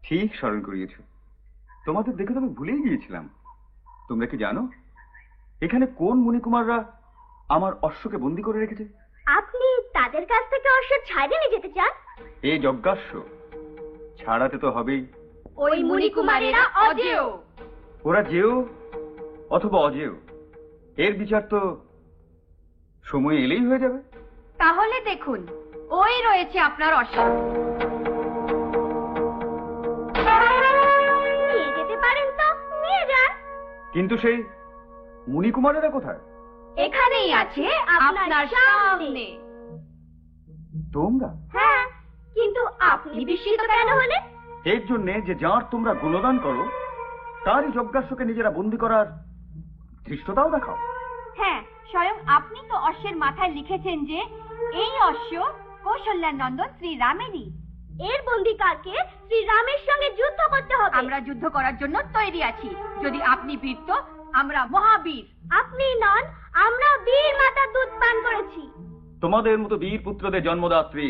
ঠিক স্মরণ করিয়েছ। তোমাদের দেখে তো আমি ভুলেই গিয়েছিলাম। তোমরা কি জানো এখানে কোন মুনিকুমাররা আমার অশ্বকে বন্দি করে রেখেছে? আপনি তাদের কাছ থেকে অশ্ব ছাড়িয়ে নিয়ে যেতে চান? এই যজ্ঞাশ্ব ছাড়াতে তো হবেই। ওই মুনিকুমারেরা অজেয়। ওরা যেও অথবা অজেয়, এর বিচার তো সময় এলেই হয়ে যাবে। তাহলে দেখুন, ওই রয়েছে আপনার অশ্ব। নিয়ে যেতে পারেন তো নিয়ে যান। কিন্তু সেই মুনিকুমারেরা কোথায়? এখানেই আছে আপনার সামনে। তোমরা? হ্যাঁ, কিন্তু আপনি বিস্মিত কেন হলেন? এর জন্য যে যার তোমরা গুণদান করো তারই যজ্ঞাশ্বকে নিজেরা বন্দি করার ধৃষ্টতাও দেখাও। হ্যাঁ, স্বয়ং আপনি তো অশ্বের মাথায় লিখেছেন যে এই অশ্ব কৌশল্যার নন্দন শ্রীরামেরই। এর বন্দিকারকে শ্রীরামের সঙ্গে যুদ্ধ করতে হবে। আমরা যুদ্ধ করার জন্য তৈরি আছি। যদি আপনি বীর তো আমরা মহাবীর। আপনি নন, আমরা বীর মাতার দুধ পান করেছি। তোমাদের মতো বীর পুত্রদের জন্মদাত্রী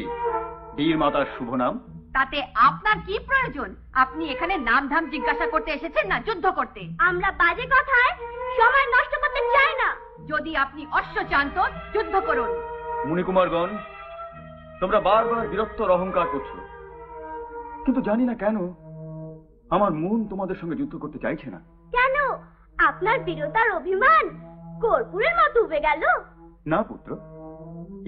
বীর মাতার শুভ নাম। তাতে আপনার কি প্রয়োজন? আপনি এখানে নাম ধাম জিজ্ঞাসা করতে এসেছেন না যুদ্ধ করতে। আমরা বাজে কথায় সময় নষ্ট করতে চাই না। যদি আপনি অশ্ব চান তো যুদ্ধ করুন। মুনিকুমারগণ, তোমরা বারবার বিরক্তর অহংকার করছো, কিন্তু জানি না কেন আমার মন তোমাদের সঙ্গে যুদ্ধ করতে চাইছে না। কেন? আপনার বীরতার অভিমান কর্পূরের মতো উবে গেল? না পুত্র,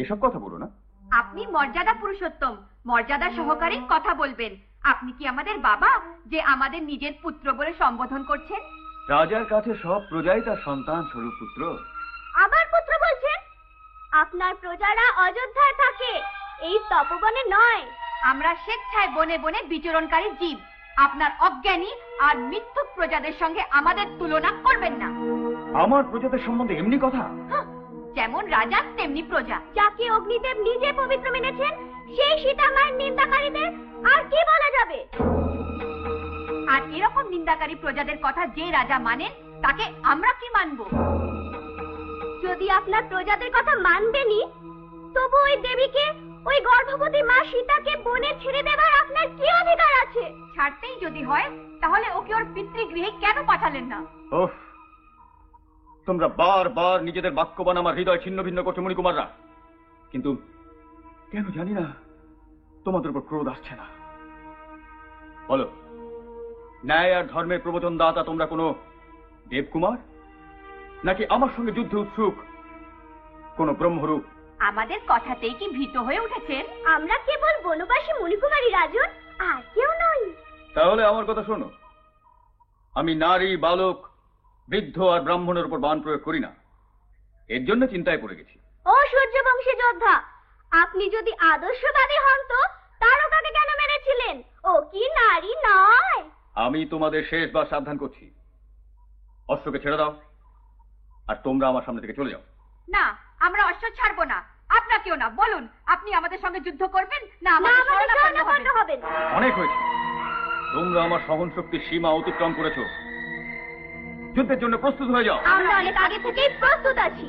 এসব কথা বলো না। আপনি মর্যাদা পুরুষোত্তম, মর্যাদা সহকারে কথা বলবেন। আপনি কি আমাদের বাবা যে আমাদের নিজের পুত্র বলে সম্বোধন করছেন? রাজার কাছে সব প্রজাই তার সন্তান স্বরূপ পুত্র। আবার পুত্র বলছেন? আপনার প্রজারা অযোধ্যায় থাকে, এই তপবনে নয়। আমরা স্বেচ্ছায় বনে বনে বিচরণকারী জীব। আপনার অজ্ঞানী আর মিথ্যুক প্রজাদের সঙ্গে আমাদের তুলনা করবেন না। আমার প্রজাদের সম্বন্ধে এমনি কথা? যেমন রাজা তেমনি প্রজা। যাকে অগ্নিদেব নিজে পবিত্র মেনেছেন সেই সীতা মায়ের নিন্দাকারীদের আর কি বলা যাবে? আর এরকম নিন্দাকারী প্রজাদের কথা যে রাজা মানেন তাকে আমরা কি মানব? যদি আপনার প্রজাদের কথা মানবেনই, তবু ওই দেবীকে, ওই গর্ভবতী মা সীতাকে বনে ছেড়ে দেবার আপনার কি অধিকার আছে? ছাড়তেই যদি হয় তাহলে ওকে ওর পিতৃগৃহে কেন পাঠালেন না? ওহ, তোমরা বারবার নিজেদের বাক্যবান আমার হৃদয় ছিন্ন ভিন্ন করছো মুনিকুমাররা, কিন্তু কেন জানি না তোমাদের উপর ক্রোধ আসছে না। বলো, ন্যায় আর ধর্মের প্রবচন দাতা তোমরা কোনো দেবকুমার, নাকি আমার সঙ্গে যুদ্ধে উৎসুক কোন ব্রহ্মরূপ? আমাদের কথাতেই কি ভীত হয়ে উঠেছেন? আমরা কেবল বনবাসী মুনিকুমারী রাজন, আর কেউ নই। তাহলে আমার কথা শোনো, আমি নারী, বালক, বৃদ্ধ আর ব্রাহ্মণের উপর বাণ প্রয়োগ করি না। এর জন্য চিন্তায় পড়ে গেছি। ও সূর্যবংশী যোদ্ধা, আপনি যদি আদর্শবাদী হন তো তারকাকে কেন মেরেছিলেন? ও কি নারী নয়? আমি তোমাদের শেষবার সাবধান করছি, অশ্বকে ছেড়ে দাও আর তোমরা আমার সামনে থেকে চলে যাও। না, আমরা অশ্ব ছাড়বো না। আপনাকেও না। বলুন, আপনি আমাদের সঙ্গে যুদ্ধ করবেন না আমাদের শরণাপন্ন হবেন? অনেক হয়েছে, তোমরা আমার সহন শক্তির সীমা অতিক্রম করেছো। যুদ্ধের জন্য প্রস্তুত হয়ে যাও। আমরা অনেক আগে থেকেই প্রস্তুত আছি।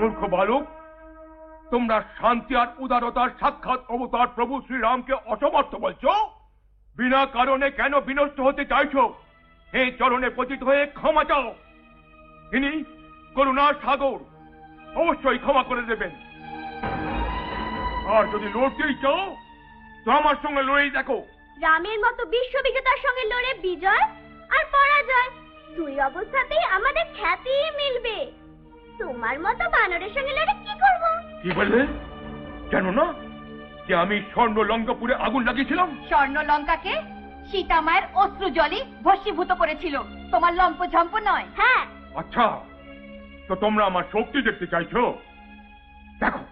মূর্খ বালক, তোমরা শান্তি আর উদারতার সাক্ষাৎ অবতার প্রভু শ্রীরামকে অসমর্থ বলছো? বিনা কারণে কেন বিনষ্ট হতে চাইছো? হে চরণে পতিত হয়ে ক্ষমা চাও। তিনি করুণার সাগর, অবশ্যই ক্ষমা করে দেবেন। আর যদি লড়তেই চাও তো আমার সঙ্গে লড়েই দেখো। রামের মতো বিশ্ববিজেতার সঙ্গে লড়ে বিজয় আর পরাজয় দুই অবস্থাতেই আমাদের খ্যাতি মিলবে। তোমার মতো বানরের সঙ্গে লড়ে কি করব? কি বললে? জানো না যে আমি স্বর্ণ লঙ্কাপুরে আগুন লাগিয়েছিলাম? স্বর্ণ লঙ্কাকে সীতা মায়ের অশ্রু জলে ভস্মীভূত করেছিল, তোমার লম্প ঝম্প নয়। হ্যাঁ। আচ্ছা, তো তোমরা আমার শক্তি দেখতে চাইছো? দেখো।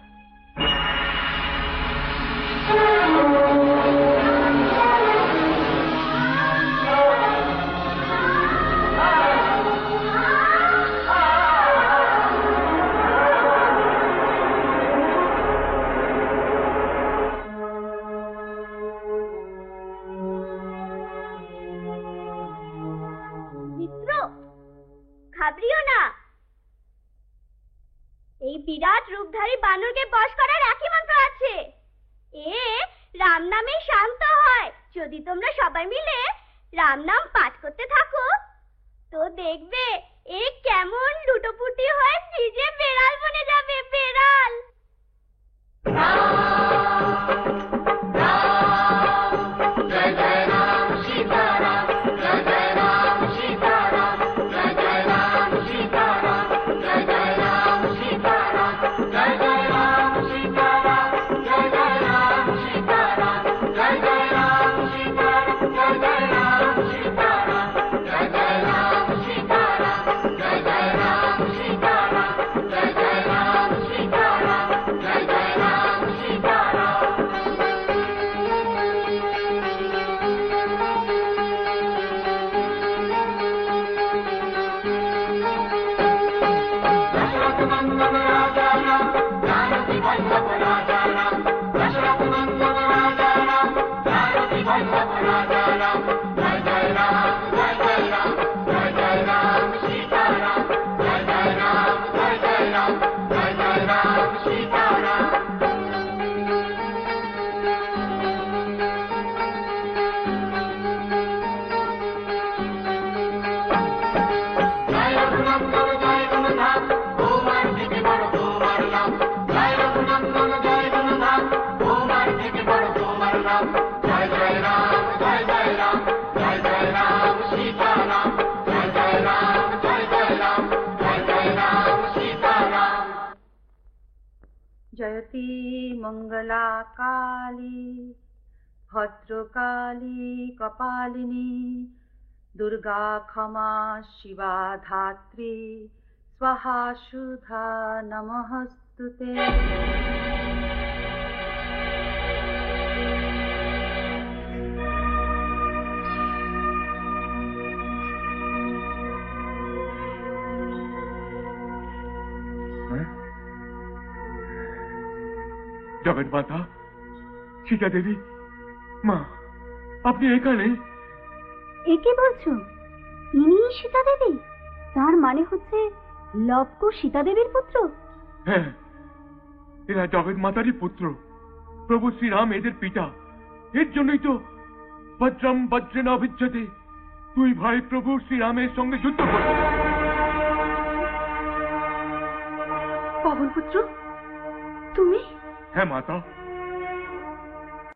মিত্র, ঘাবড়িও না। এই বিরাট রূপধারী বানরকে বশ করার একই মন্ত্র আছে। এ রাম নামে শান্ত হয়। যদি তোমরা সবাই মিলে রাম নাম পাঠ করতে থাকো তো দেখবে এ কেমন লুটোপুটি হয়ে নিজে বেড়াল বনে যাবে। বেড়াল। जय जय राम सीताराम, जय जय राम सीताराम, जय जय राम सीताराम, जय जय राम सीताराम, जय जय राम सीताराम, जय जय राम सीताराम, जय जय राम सीताराम, जय जय राम सीताराम, जय जय राम सीताराम, जय जय राम सीताराम, जय जय राम सीताराम, जय जय राम सीताराम। दशरथ नंदन राजा राम, जानकी वल्लभ राजा राम, दशरथ नंदन राजा राम, जानकी वल्लभ राजा राम, जय जय राम, जय जय राम, जय जय राम सीताराम, जय जय राम, जय जय राम, जय जय राम सीताराम। जय रघुनंदन जय गुणधाम, তোমার থেকে বড় তোমার নাম। জয় রঘুনন্দন জয় গুণধাম, তোমার থেকে বড় তোমার নাম। জয় জয় রাম, জয় জয় রাম, জয় জয় রাম সীতারাম, জয় জয় রাম, জয় জয় রাম, জয় জয় রাম সীতারাম। जयति मंगला काली भद्रकाली कपालिनी दुर्गा क्षमा शिवा धात्री स्वाहा शुधा नमस्तुते। জগৎ মাতা, সীতা দেবী, মা, আপনি এখানে? একে বলছো? ইনি সীতা দেবী? তার মানে হচ্ছে লবকু সীতা দেবীর পুত্র? হ্যাঁ, এরা জগৎ মাতারই পুত্র। প্রভু শ্রীরাম এদের পিতা। এর জন্যই তো বজ্রম বজ্রেন অভিজ্যতে দুই ভাই প্রভু শ্রীরামের সঙ্গে যুদ্ধ করবে। পবন পুত্র, তুমি? হ্যাঁ মাতা,